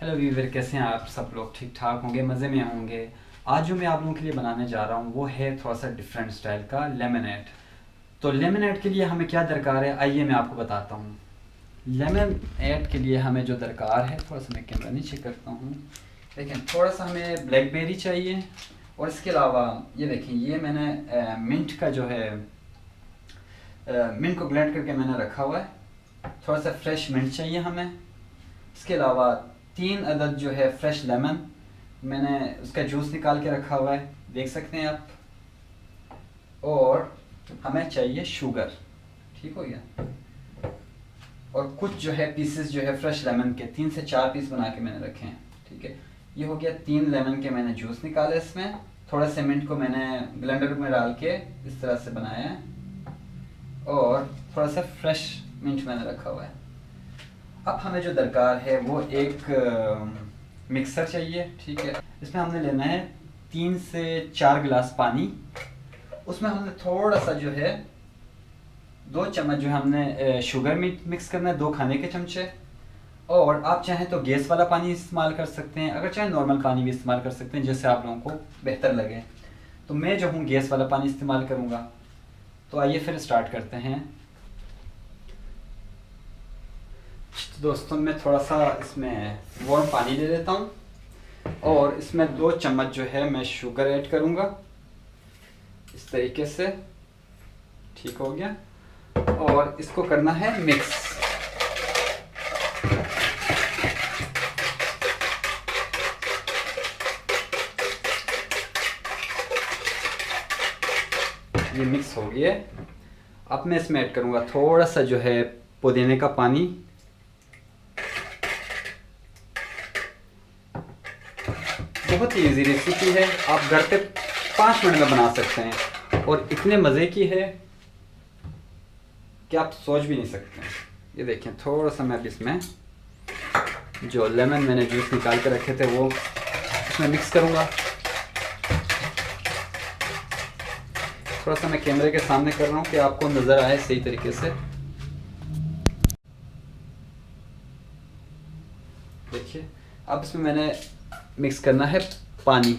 Hello Weaver, कैसे हैं आप सब लोग? ठीक ठाक होंगे, मज़े में होंगे। आज जो मैं आप लोगों के लिए बनाने जा रहा हूँ वो है थोड़ा सा डिफरेंट स्टाइल का लेमनेड। तो लेमनेड के लिए हमें क्या दरकार है, आइए मैं आपको बताता हूँ। लेमनेड के लिए हमें जो दरकार है, थोड़ा सा मैं कैमरा नीचे करता हूँ। देखें, थोड़ा सा हमें ब्लैकबेरी चाहिए और इसके अलावा ये देखें, ये मैंने मिंट का जो है मिंट को ब्लेंड करके मैंने रखा हुआ है। थोड़ा सा फ्रेश मिंट चाहिए हमें। इसके अलावा 3 अदद जो है फ्रेश लेमन, मैंने उसका जूस निकाल के रखा हुआ है, देख सकते हैं आप। और हमें चाहिए शुगर, ठीक हो गया। और कुछ जो है पीसेस जो है फ्रेश लेमन के 3 से 4 पीस बना के मैंने रखे हैं, ठीक है। ये हो गया 3 लेमन के मैंने जूस निकाले इसमें। थोड़ा सा मिंट को मैंने ब्लेंडर में डाल के इस तरह से बनाया है और थोड़ा सा फ्रेश मिंट मैंने रखा हुआ है। अब हमें जो दरकार है वो एक मिक्सर चाहिए, ठीक है। इसमें हमने लेना है 3 से 4 गिलास पानी। उसमें हमने थोड़ा सा जो है 2 चम्मच जो है हमने शुगर मिक्स करना है, 2 खाने के चमचे। और आप चाहें तो गैस वाला पानी इस्तेमाल कर सकते हैं, अगर चाहें नॉर्मल पानी भी इस्तेमाल कर सकते हैं, जैसे आप लोगों को बेहतर लगे। तो मैं जो हूँ गैस वाला पानी इस्तेमाल करूँगा। तो आइए फिर स्टार्ट करते हैं। तो दोस्तों, मैं थोड़ा सा इसमें वार्म पानी ले लेता हूँ और इसमें 2 चम्मच जो है मैं शुगर ऐड करूँगा, इस तरीके से, ठीक हो गया। और इसको करना है मिक्स। ये मिक्स हो गया। अब मैं इसमें ऐड करूँगा थोड़ा सा जो है पुदीने का पानी। बहुत ही इजी रेसिपी है, आप घर पे 5 मिनट में बना सकते हैं और इतने मज़े की है कि आप सोच भी नहीं सकते हैं। ये देखें, थोड़ा सा मैं अब इसमें जो लेमन मैंने जूस निकाल के रखे थे वो इसमें मिक्स करूँगा। थोड़ा सा मैं कैमरे के सामने कर रहा हूँ कि आपको नज़र आए सही तरीके से। देखिए, अब इसमें मैंने मिक्स करना है पानी।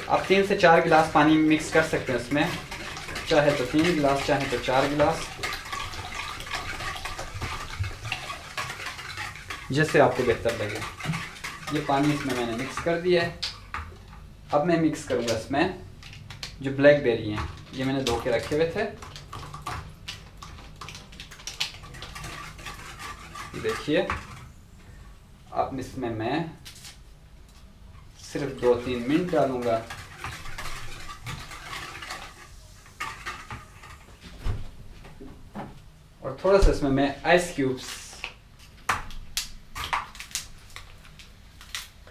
आप 3 से 4 गिलास पानी मिक्स कर सकते हैं इसमें, चाहे तो 3 गिलास, चाहे तो 4 गिलास, जैसे आपको बेहतर लगे। ये पानी इसमें मैंने मिक्स कर दिया है। अब मैं मिक्स करूँगा इसमें जो ब्लैकबेरी हैं, ये मैंने धो के रखे हुए थे। देखिए, अब इसमें मैं सिर्फ 2-3 मिनट डालूंगा। और थोड़ा सा इसमें मैं आइस क्यूब्स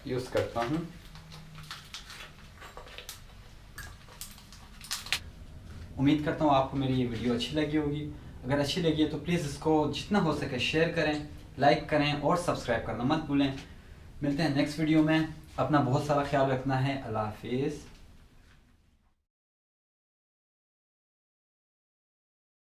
यूज करता हूँ। उम्मीद करता हूँ आपको मेरी ये वीडियो अच्छी लगी होगी। अगर अच्छी लगी है तो प्लीज़ इसको जितना हो सके शेयर करें, लाइक करें और सब्सक्राइब करना मत भूलें। मिलते हैं नेक्स्ट वीडियो में। अपना बहुत सारा ख्याल रखना है। अल्लाह हाफिज़।